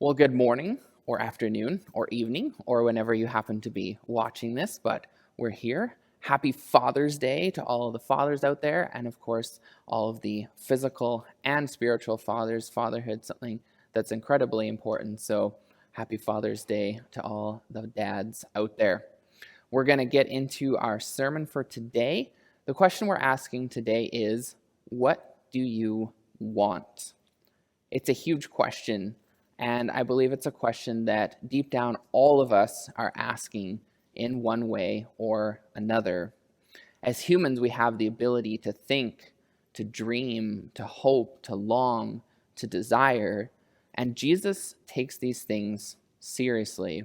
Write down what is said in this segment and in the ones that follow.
Well, good morning or afternoon or evening or whenever you happen to be watching this, but we're here. Happy Father's Day to all of the fathers out there, and of course, all of the physical and spiritual fathers. Fatherhood, something that's incredibly important. So, happy Father's Day to all the dads out there. We're going to get into our sermon for today. The question we're asking today is, what do you want? It's a huge question, and I believe it's a question that deep down all of us are asking in one way or another. As humans, we have the ability to think, to dream, to hope, to long, to desire, and Jesus takes these things seriously.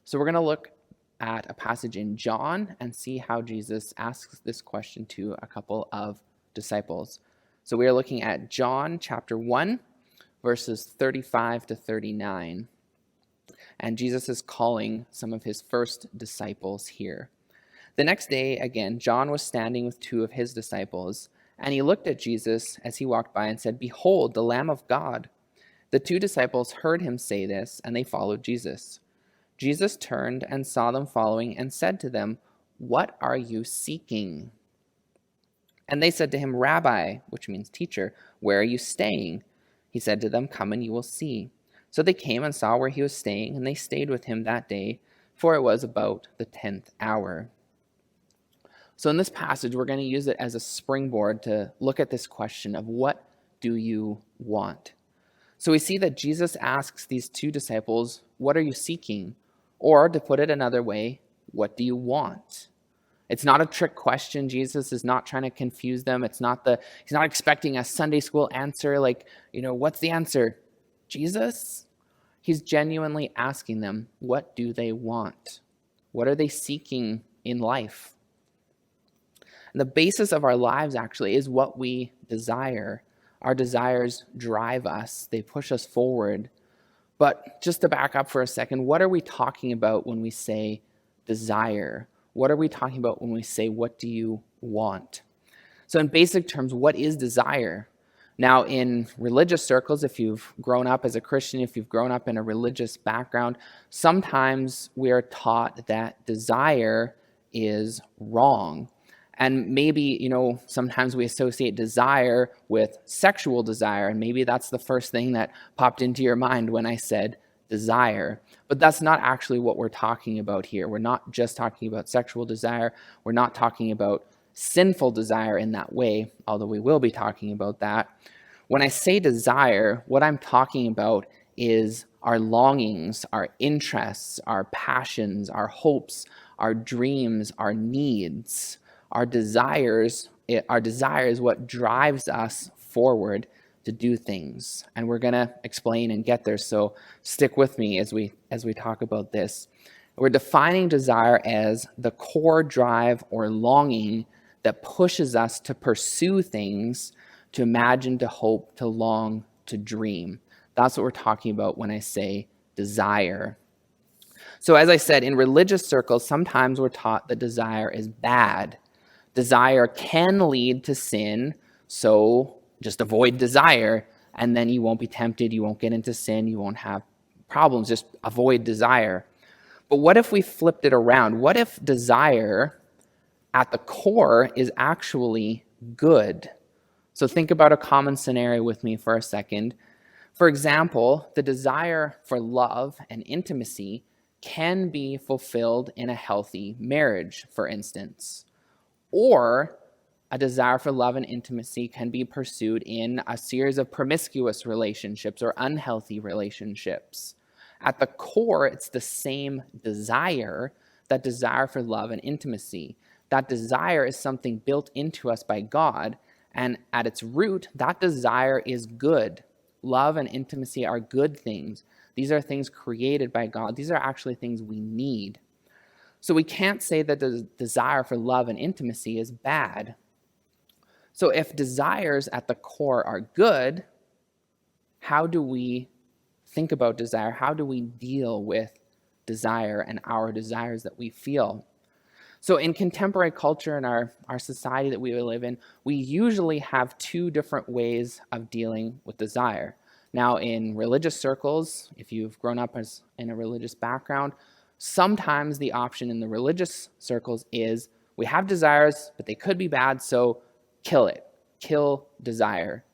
So we're going to look at a passage in John and see how Jesus asks this question to a couple of disciples. So we are looking at John chapter 1, verses 35 to 39. And Jesus is calling some of his first disciples here. The next day, again, John was standing with two of his disciples, and he looked at Jesus as he walked by and said, "Behold, the Lamb of God." The two disciples heard him say this, and they followed Jesus. Jesus turned and saw them following and said to them, "What are you seeking?" And they said to him, "Rabbi," which means teacher, "where are you staying?" He said to them, "Come and you will see." So they came and saw where he was staying, and they stayed with him that day, for it was about the 10th hour. So in this passage, we're going to use it as a springboard to look at this question of what do you want? So we see that Jesus asks these two disciples, what are you seeking? Or to put it another way, what do you want? It's not a trick question. Jesus is not trying to confuse them. He's not expecting a Sunday school answer like, what's the answer? Jesus? He's genuinely asking them, what do they want? What are they seeking in life? And the basis of our lives actually is what we desire. Our desires drive us. They push us forward. But just to back up for a second, what are we talking about when we say desire? What are we talking about when we say, what do you want? So in basic terms, what is desire? Now, in religious circles, if you've grown up as a Christian, if you've grown up in a religious background, sometimes we are taught that desire is wrong. And maybe, sometimes we associate desire with sexual desire, and maybe that's the first thing that popped into your mind when I said desire. But that's not actually what we're talking about here. We're not just talking about sexual desire. We're not talking about sinful desire in that way, although we will be talking about that. When I say desire, what I'm talking about is our longings, our interests, our passions, our hopes, our dreams, our needs. Our desire is what drives us forward to do things. And we're going to explain and get there, so stick with me as we talk about this. We're defining desire as the core drive or longing that pushes us to pursue things, to imagine, to hope, to long, to dream. That's what we're talking about when I say desire. So as I said, in religious circles, sometimes we're taught that desire is bad. Desire can lead to sin, so just avoid desire, and then you won't be tempted, you won't get into sin, you won't have problems, just avoid desire. But what if we flipped it around? What if desire at the core is actually good? So think about a common scenario with me for a second. For example, the desire for love and intimacy can be fulfilled in a healthy marriage, for instance. Or a desire for love and intimacy can be pursued in a series of promiscuous relationships or unhealthy relationships. At the core, it's the same desire, that desire for love and intimacy. That desire is something built into us by God, and at its root, that desire is good. Love and intimacy are good things. These are things created by God. These are actually things we need. So we can't say that the desire for love and intimacy is bad. So if desires at the core are good, how do we think about desire? How do we deal with desire and our desires that we feel? So in contemporary culture and our society that we live in, we usually have two different ways of dealing with desire. Now, in religious circles, if you've grown up in a religious background, sometimes the option in the religious circles is we have desires, but they could be bad, so kill it. Kill desire.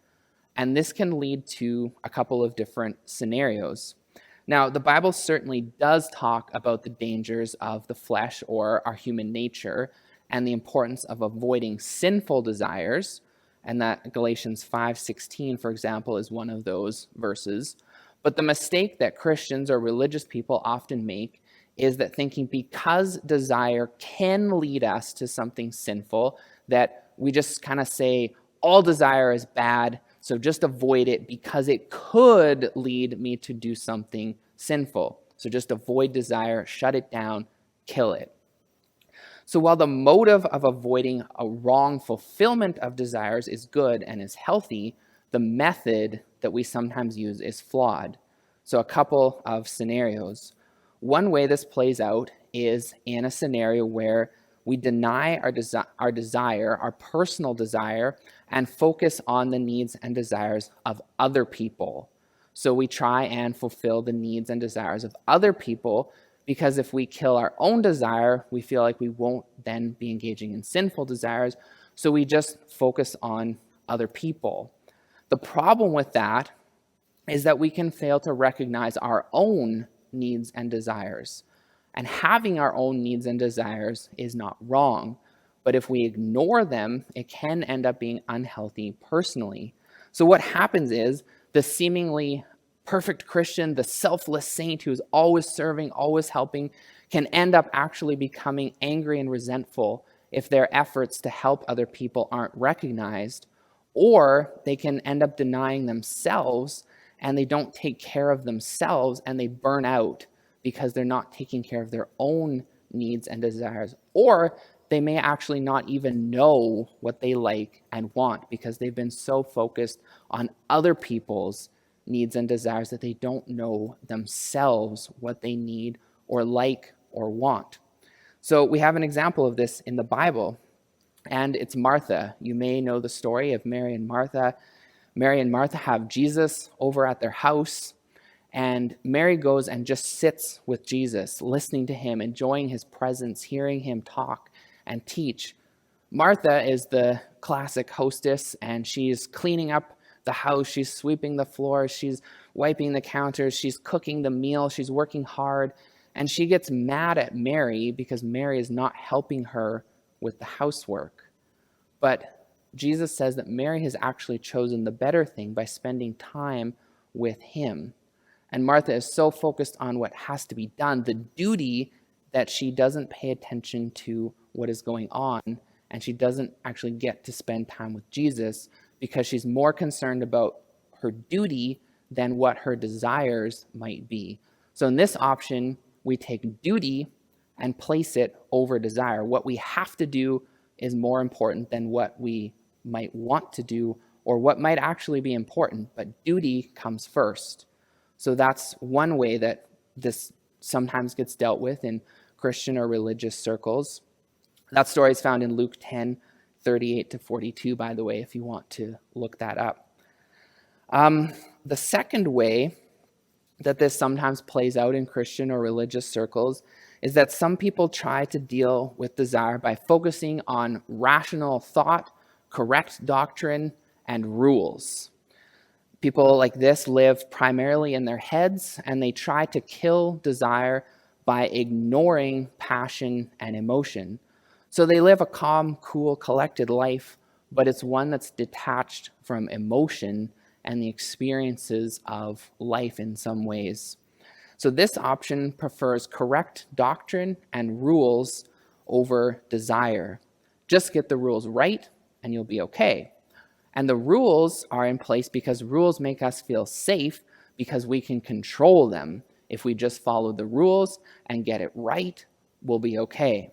And this can lead to a couple of different scenarios. Now, the Bible certainly does talk about the dangers of the flesh or our human nature and the importance of avoiding sinful desires, and that Galatians 5:16, for example, is one of those verses. But the mistake that Christians or religious people often make is that thinking because desire can lead us to something sinful, that we just kind of say all desire is bad, so just avoid it because it could lead me to do something sinful. So just avoid desire, shut it down, kill it. So while the motive of avoiding a wrong fulfillment of desires is good and is healthy, the method that we sometimes use is flawed. So a couple of scenarios. One way this plays out is in a scenario where we deny our desire, our personal desire, and focus on the needs and desires of other people. So we try and fulfill the needs and desires of other people, because if we kill our own desire, we feel like we won't then be engaging in sinful desires. So we just focus on other people. The problem with that is that we can fail to recognize our own needs and desires. And having our own needs and desires is not wrong. But if we ignore them, it can end up being unhealthy personally. So what happens is the seemingly perfect Christian, the selfless saint who's always serving, always helping, can end up actually becoming angry and resentful if their efforts to help other people aren't recognized, or they can end up denying themselves and they don't take care of themselves and they burn out because they're not taking care of their own needs and desires. Or they may actually not even know what they like and want because they've been so focused on other people's needs and desires that they don't know themselves what they need or like or want. So we have an example of this in the Bible, and it's Martha. You may know the story of Mary and Martha. Mary and Martha have Jesus over at their house, and Mary goes and just sits with Jesus, listening to him, enjoying his presence, hearing him talk and teach. Martha is the classic hostess, and she's cleaning up the house, she's sweeping the floors, she's wiping the counters, she's cooking the meal, she's working hard, and she gets mad at Mary because Mary is not helping her with the housework. But Jesus says that Mary has actually chosen the better thing by spending time with him. And Martha is so focused on what has to be done, the duty, that she doesn't pay attention to what is going on, and she doesn't actually get to spend time with Jesus because she's more concerned about her duty than what her desires might be. So in this option, we take duty and place it over desire. What we have to do is more important than what we might want to do or what might actually be important, but duty comes first. So that's one way that this sometimes gets dealt with in Christian or religious circles. That story is found in Luke 10:38-42, by the way, if you want to look that up. The second way that this sometimes plays out in Christian or religious circles is that some people try to deal with desire by focusing on rational thought, correct doctrine, and rules. People like this live primarily in their heads, and they try to kill desire by ignoring passion and emotion. So they live a calm, cool, collected life, but it's one that's detached from emotion and the experiences of life in some ways. So this option prefers correct doctrine and rules over desire. Just get the rules right and you'll be okay. And the rules are in place because rules make us feel safe because we can control them. If we just follow the rules and get it right, we'll be okay.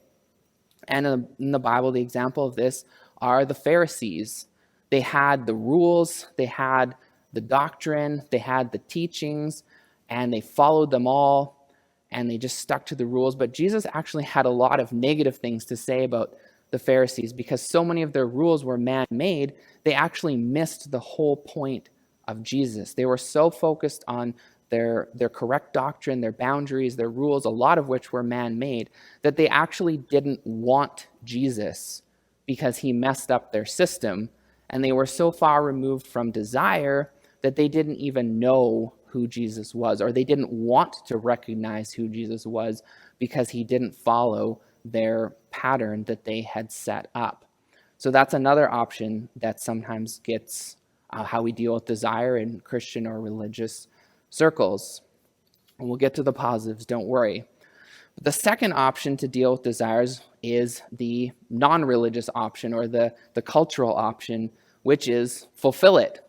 And in the Bible, the example of this are the Pharisees. They had the rules, they had the doctrine, they had the teachings, and they followed them all, and they just stuck to the rules. But Jesus actually had a lot of negative things to say about the Pharisees because so many of their rules were man-made, they actually missed the whole point of Jesus. They were so focused on their correct doctrine, their boundaries, their rules, a lot of which were man-made, that they actually didn't want Jesus because he messed up their system. And they were so far removed from desire that they didn't even know who Jesus was, or they didn't want to recognize who Jesus was because he didn't follow their pattern that they had set up. So that's another option that sometimes gets how we deal with desire in Christian or religious circles. And we'll get to the positives, don't worry. But the second option to deal with desires is the non-religious option, or the cultural option, which is fulfill it.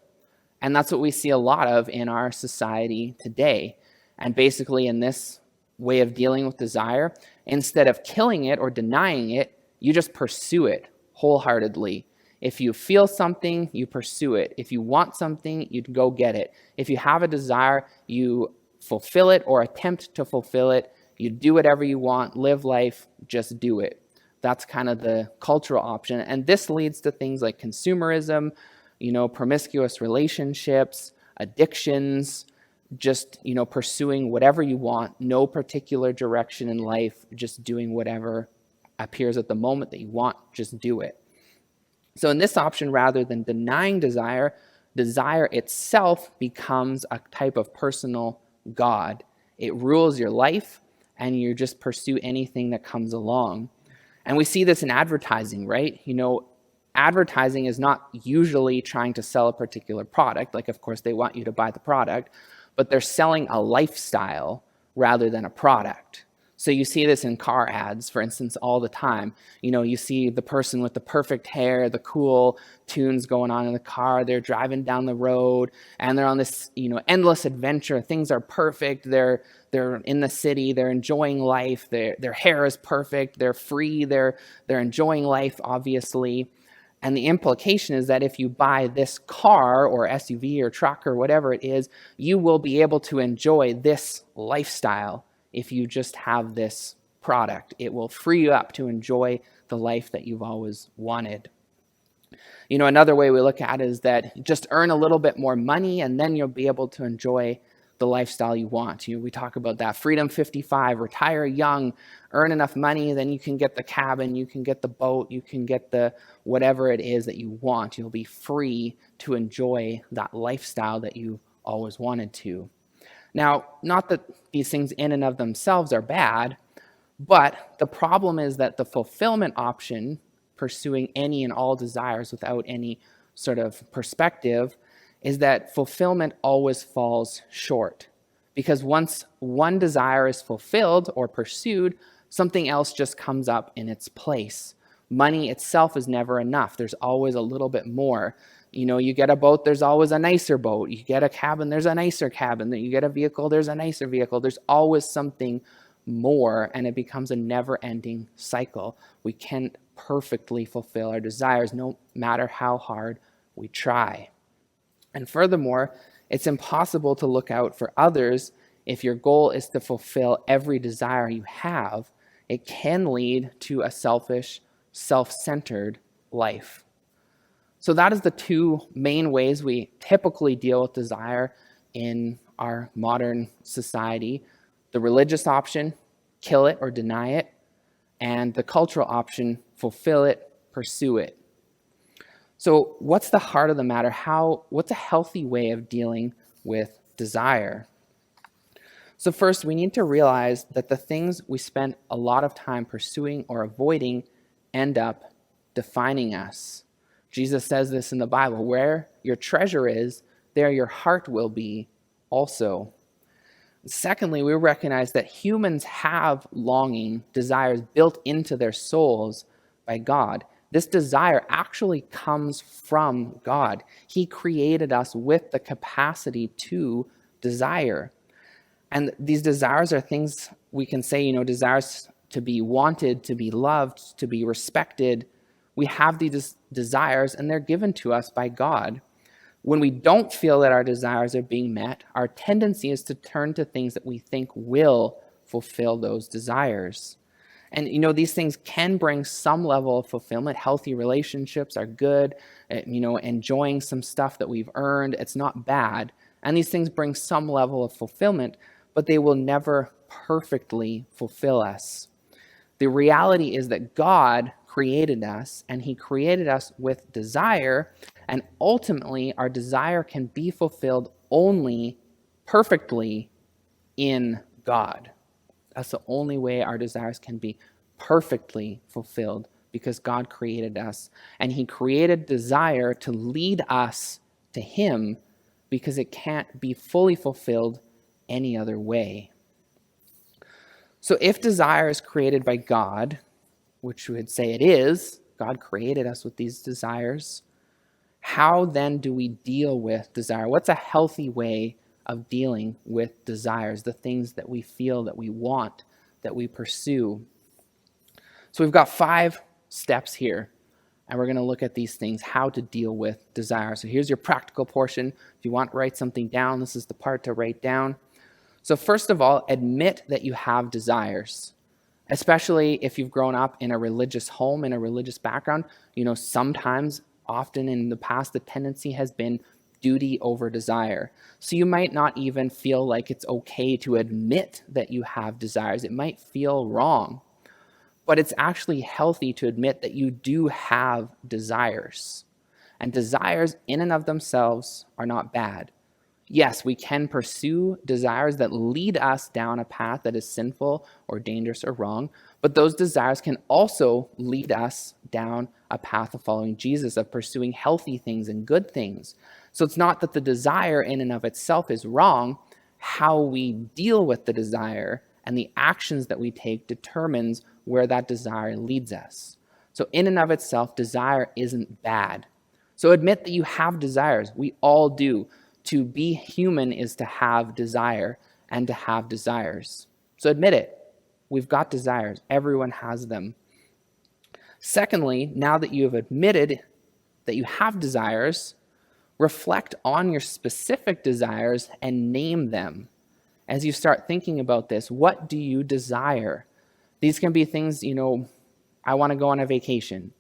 And that's what we see a lot of in our society today. And basically, in this way of dealing with desire, instead of killing it or denying it, you just pursue it wholeheartedly. If you feel something, you pursue it. If you want something, you go get it. If you have a desire, you fulfill it or attempt to fulfill it. You do whatever you want, live life, just do it. That's kind of the cultural option. And this leads to things like consumerism, promiscuous relationships, addictions, just, pursuing whatever you want, no particular direction in life, just doing whatever appears at the moment that you want, just do it. So in this option, rather than denying desire, desire itself becomes a type of personal God. It rules your life, and you just pursue anything that comes along. And we see this in advertising, right? Advertising is not usually trying to sell a particular product. Like, of course, they want you to buy the product, but they're selling a lifestyle rather than a product. So you see this in car ads, for instance, all the time. You see the person with the perfect hair, the cool tunes going on in the car. They're driving down the road, and they're on this, endless adventure. Things are perfect. They're in the city. They're enjoying life. Their hair is perfect. They're free. They're enjoying life, obviously. And the implication is that if you buy this car or SUV or truck or whatever it is, you will be able to enjoy this lifestyle. If you just have this product, it will free you up to enjoy the life that you've always wanted. Another way we look at it is that just earn a little bit more money, and then you'll be able to enjoy the lifestyle you want. We talk about that. Freedom 55, retire young, earn enough money, then you can get the cabin, you can get the boat, you can get the whatever it is that you want. You'll be free to enjoy that lifestyle that you always wanted to. Now, not that these things in and of themselves are bad, but the problem is that the fulfillment option, pursuing any and all desires without any sort of perspective, is that fulfillment always falls short. Because once one desire is fulfilled or pursued, something else just comes up in its place. Money itself is never enough. There's always a little bit more. You get a boat, there's always a nicer boat. You get a cabin, there's a nicer cabin. You get a vehicle, there's a nicer vehicle. There's always something more, and it becomes a never-ending cycle. We can't perfectly fulfill our desires, no matter how hard we try. And furthermore, it's impossible to look out for others if your goal is to fulfill every desire you have. It can lead to a selfish, self-centered life. So that is the two main ways we typically deal with desire in our modern society. The religious option, kill it or deny it, and the cultural option, fulfill it, pursue it. So what's the heart of the matter? What's a healthy way of dealing with desire? So first, we need to realize that the things we spend a lot of time pursuing or avoiding end up defining us. Jesus says this in the Bible, where your treasure is, there your heart will be also. Secondly, we recognize that humans have longing, desires built into their souls by God. This desire actually comes from God. He created us with the capacity to desire. And these desires are things we can say, desires to be wanted, to be loved, to be respected. We have these desires, and they're given to us by God. When we don't feel that our desires are being met, our tendency is to turn to things that we think will fulfill those desires. And these things can bring some level of fulfillment. Healthy relationships are good. Enjoying some stuff that we've earned, it's not bad. And these things bring some level of fulfillment, but they will never perfectly fulfill us. The reality is that God created us, and he created us with desire, and ultimately our desire can be fulfilled only perfectly in God. That's the only way our desires can be perfectly fulfilled, because God created us, and he created desire to lead us to him, because it can't be fully fulfilled any other way. So if desire is created by God, which we would say it is, God created us with these desires, how then do we deal with desire? What's a healthy way of dealing with desires, the things that we feel, that we want, that we pursue? So we've got 5 steps here, and we're going to look at these things, how to deal with desire. So here's your practical portion. If you want to write something down, this is the part to write down. So first of all, admit that you have desires, especially if you've grown up in a religious home, in a religious background. Sometimes, often in the past, the tendency has been duty over desire. So you might not even feel like it's okay to admit that you have desires. It might feel wrong, but it's actually healthy to admit that you do have desires. And desires in and of themselves are not bad. Yes, we can pursue desires that lead us down a path that is sinful or dangerous or wrong, but those desires can also lead us down a path of following Jesus, of pursuing healthy things and good things. So it's not that the desire in and of itself is wrong. How we deal with the desire and the actions that we take determines where that desire leads us. So in and of itself, desire isn't bad. So admit that you have desires. We all do. To be human is to have desire and to have desires. So admit it. We've got desires. Everyone has them. Secondly, now that you have admitted that you have desires, reflect on your specific desires and name them. As you start thinking about this, what do you desire? These can be things, I want to go on a vacation.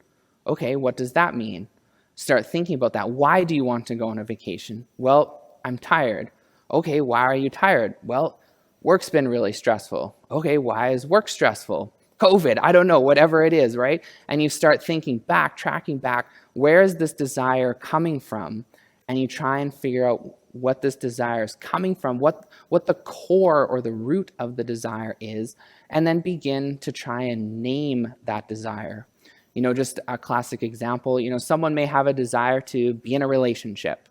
Okay, what does that mean? Start thinking about that. Why do you want to go on a vacation? Well, I'm tired. Okay, why are you tired? Well, work's been really stressful. Okay, why is work stressful? COVID, I don't know, whatever it is, right? And you start thinking back, tracking back, where is this desire coming from? And you try and figure out what this desire is coming from, what the core or the root of the desire is, and then begin to try and name that desire. Just a classic example, someone may have a desire to be in a relationship.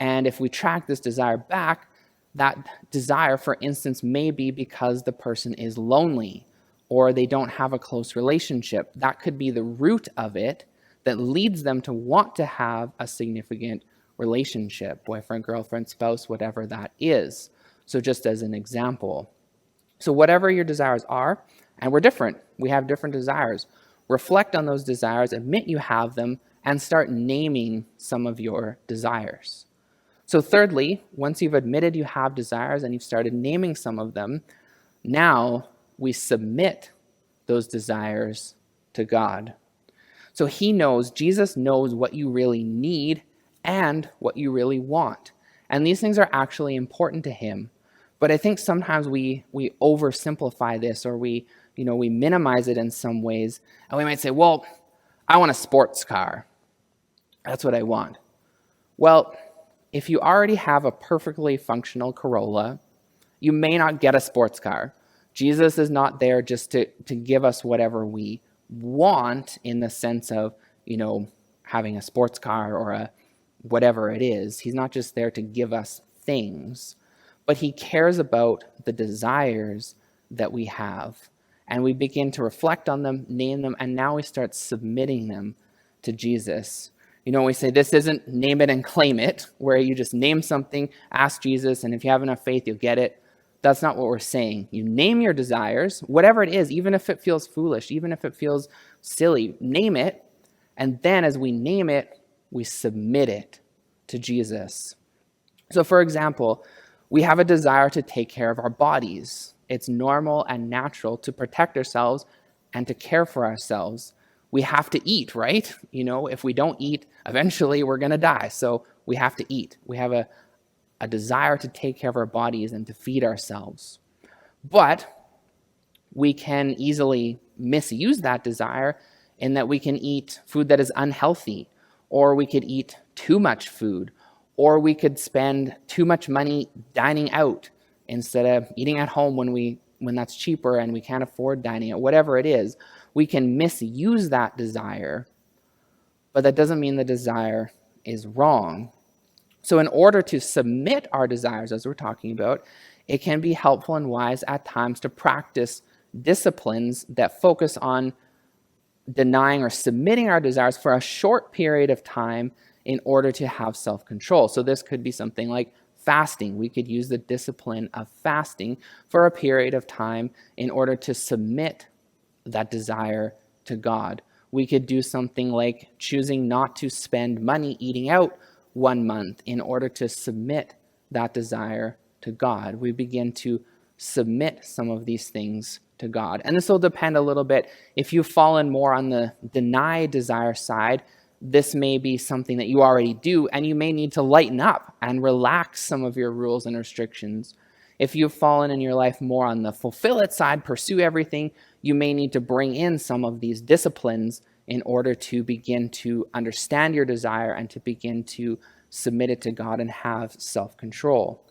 And if we track this desire back, that desire, for instance, may be because the person is lonely or they don't have a close relationship. That could be the root of it that leads them to want to have a significant relationship, boyfriend, girlfriend, spouse, whatever that is. So just as an example. So whatever your desires are, and we're different, we have different desires. Reflect on those desires, admit you have them, and start naming some of your desires. So thirdly, once you've admitted you have desires and you've started naming some of them, now we submit those desires to God. So Jesus knows what you really need and what you really want. And these things are actually important to him. But I think sometimes we oversimplify this, or we minimize it in some ways. And we might say, well, I want a sports car. That's what I want. Well, if you already have a perfectly functional Corolla, you may not get a sports car. Jesus is not there just to give us whatever we want in the sense of, having a sports car or a whatever it is. He's not just there to give us things, but he cares about the desires that we have. And we begin to reflect on them, name them, and now we start submitting them to Jesus. We say this isn't name it and claim it, where you just name something, ask Jesus, and if you have enough faith, you'll get it. That's not what we're saying. You name your desires, whatever it is, even if it feels foolish, even if it feels silly, name it. And then as we name it, we submit it to Jesus. So for example, we have a desire to take care of our bodies. It's normal and natural to protect ourselves and to care for ourselves, we have to eat, right? If we don't eat, eventually we're going to die. So we have to eat. We have a desire to take care of our bodies and to feed ourselves. But we can easily misuse that desire in that we can eat food that is unhealthy, or we could eat too much food, or we could spend too much money dining out instead of eating at home when that's cheaper and we can't afford dining out. Whatever it is, we can misuse that desire, but that doesn't mean the desire is wrong. So in order to submit our desires, as we're talking about, it can be helpful and wise at times to practice disciplines that focus on denying or submitting our desires for a short period of time in order to have self-control. So this could be something like fasting. We could use the discipline of fasting for a period of time in order to submit that desire to God. We could do something like choosing not to spend money eating out 1 month in order to submit that desire to God. We begin to submit some of these things to God. And this will depend a little bit. If you've fallen more on the deny desire side, this may be something that you already do, and you may need to lighten up and relax some of your rules and restrictions. If you've fallen in your life more on the fulfill it side, pursue everything, you may need to bring in some of these disciplines in order to begin to understand your desire and to begin to submit it to God and have self-control.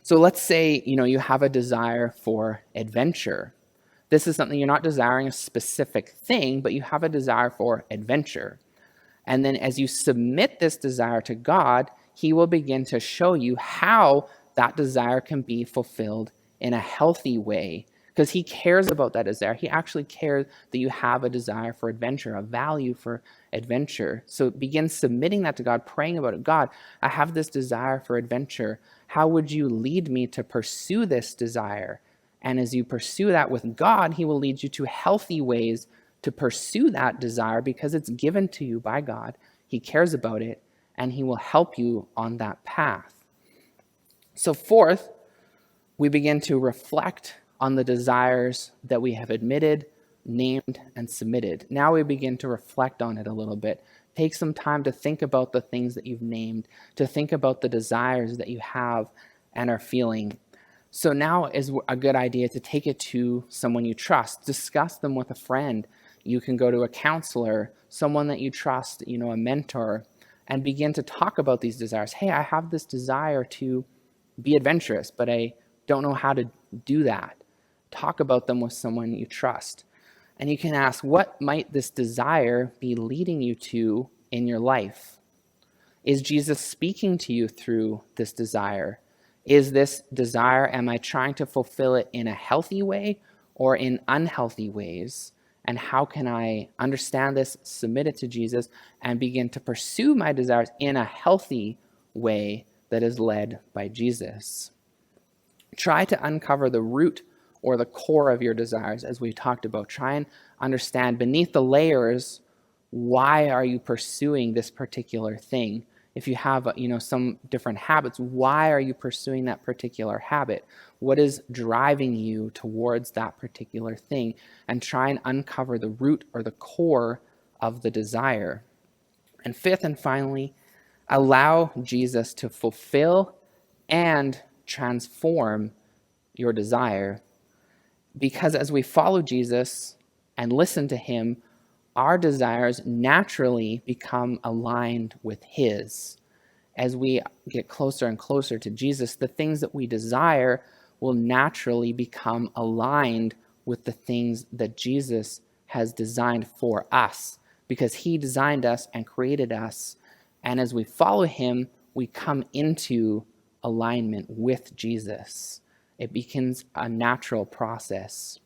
So let's say, you have a desire for adventure. This is something you're not desiring a specific thing, but you have a desire for adventure. And then as you submit this desire to God, he will begin to show you how that desire can be fulfilled in a healthy way, because he cares about that desire. He actually cares that you have a desire for adventure, a value for adventure. So begin submitting that to God, praying about it. God, I have this desire for adventure. How would you lead me to pursue this desire? And as you pursue that with God, he will lead you to healthy ways to pursue that desire because it's given to you by God. He cares about it, and he will help you on that path. So fourth, we begin to reflect on the desires that we have admitted, named, and submitted. Now we begin to reflect on it a little bit. Take some time to think about the things that you've named, to think about the desires that you have and are feeling. So now is a good idea to take it to someone you trust. Discuss them with a friend. You can go to a counselor, someone that you trust, a mentor, and begin to talk about these desires. Hey, I have this desire to be adventurous, but I don't know how to do that. Talk about them with someone you trust. And you can ask, what might this desire be leading you to in your life? Is Jesus speaking to you through this desire? Is this desire, am I trying to fulfill it in a healthy way or in unhealthy ways? And how can I understand this, submit it to Jesus, and begin to pursue my desires in a healthy way that is led by Jesus? Try to uncover the root or the core of your desires, as we talked about. Try and understand beneath the layers, why are you pursuing this particular thing? If you have, some different habits, why are you pursuing that particular habit? What is driving you towards that particular thing? And try and uncover the root or the core of the desire. And fifth and finally, allow Jesus to fulfill and transform your desire. Because as we follow Jesus and listen to him, our desires naturally become aligned with his. As we get closer and closer to Jesus, the things that we desire will naturally become aligned with the things that Jesus has designed for us, because he designed us and created us. And as we follow him, we come into alignment with Jesus. It becomes a natural process.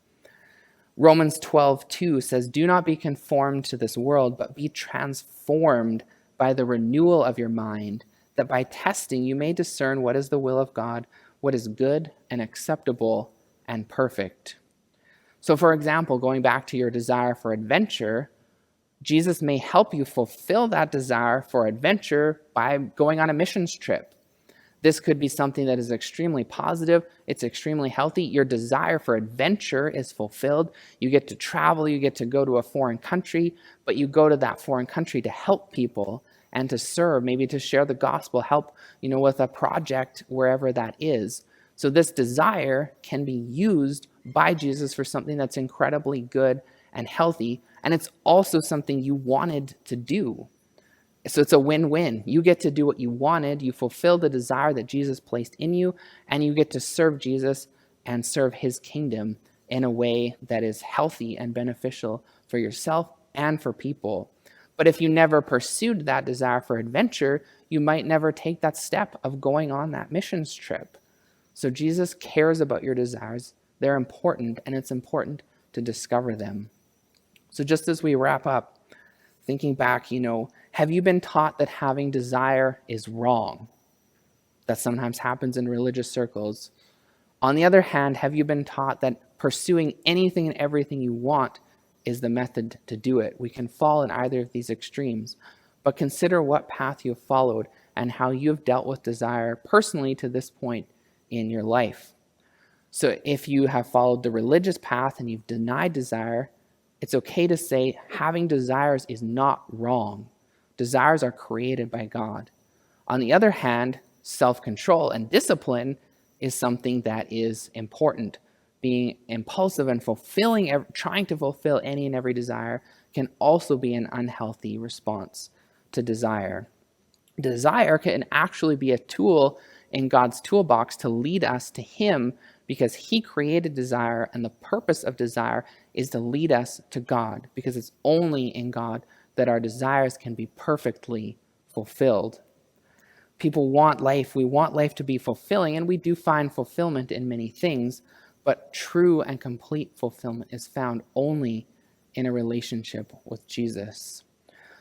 Romans 12:2 says, "Do not be conformed to this world, but be transformed by the renewal of your mind, that by testing you may discern what is the will of God, what is good and acceptable and perfect." So for example, going back to your desire for adventure, Jesus may help you fulfill that desire for adventure by going on a missions trip. This could be something that is extremely positive. It's extremely healthy. Your desire for adventure is fulfilled. You get to travel. You get to go to a foreign country, but you go to that foreign country to help people and to serve, maybe to share the gospel, help, with a project wherever that is. So this desire can be used by Jesus for something that's incredibly good and healthy, and it's also something you wanted to do. So it's a win-win. You get to do what you wanted, you fulfill the desire that Jesus placed in you, and you get to serve Jesus and serve his kingdom in a way that is healthy and beneficial for yourself and for people. But if you never pursued that desire for adventure, you might never take that step of going on that missions trip. So Jesus cares about your desires. They're important, and it's important to discover them. So just as we wrap up, thinking back, have you been taught that having desire is wrong? That sometimes happens in religious circles. On the other hand, have you been taught that pursuing anything and everything you want is the method to do it? We can fall in either of these extremes, but consider what path you have followed and how you have dealt with desire personally to this point in your life. So if you have followed the religious path and you've denied desire, it's okay to say having desires is not wrong. Desires are created by God. On the other hand, self-control and discipline is something that is important. Being impulsive and trying to fulfill any and every desire can also be an unhealthy response to desire. Desire can actually be a tool in God's toolbox to lead us to him, because he created desire, and the purpose of desire is to lead us to God, because it's only in God that our desires can be perfectly fulfilled. People want life. We want life to be fulfilling, and we do find fulfillment in many things, but true and complete fulfillment is found only in a relationship with Jesus.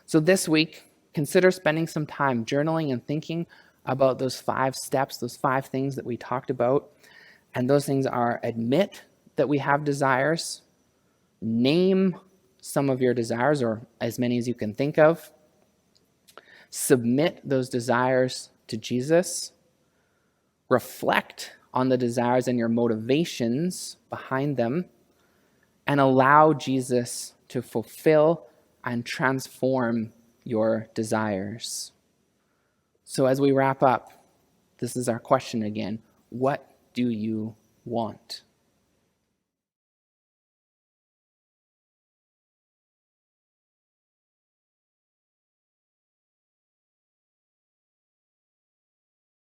So this week, consider spending some time journaling and thinking about those 5 steps, those 5 things that we talked about. And those things are: admit that we have desires, name some of your desires, or as many as you can think of, submit those desires to Jesus, reflect on the desires and your motivations behind them, and allow Jesus to fulfill and transform your desires. So as we wrap up, this is our question again. What do you want?